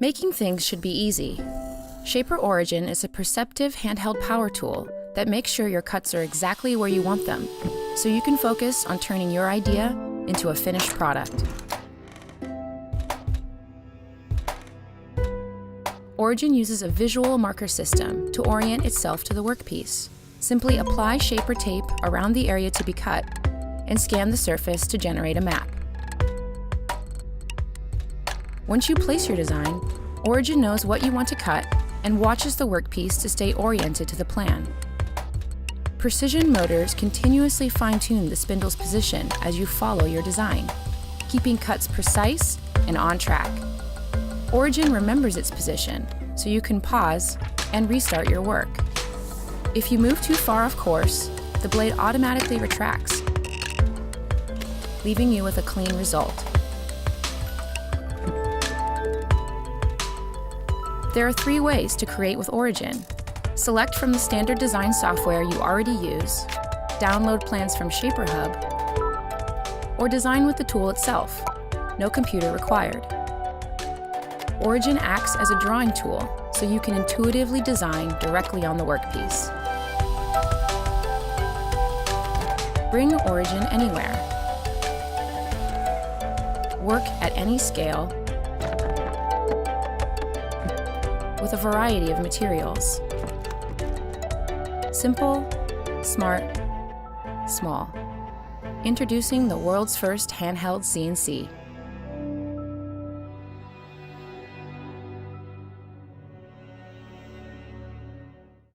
Making things should be easy. Shaper Origin is a perceptive handheld power tool that makes sure your cuts are exactly where you want them, so you can focus on turning your idea into a finished product. Origin uses a visual marker system to orient itself to the workpiece. Simply apply ShaperTape around the area to be cut and scan the surface to generate a map. Once you place your design, Origin knows what you want to cut and watches the workpiece to stay oriented to the plan. Precision motors continuously fine-tune the spindle's position as you follow your design, keeping cuts precise and on track. Origin remembers its position, so you can pause and restart your work. If you move too far off course, the blade automatically retracts, leaving you with a clean result. There are 3 ways to create with Origin. Select from the standard design software you already use, download plans from ShaperHub, or design with the tool itself. No computer required. Origin acts as a drawing tool, so you can intuitively design directly on the workpiece. Bring Origin anywhere. Work at any scale with a variety of materials. Simple, smart, small. Introducing the world's first handheld CNC.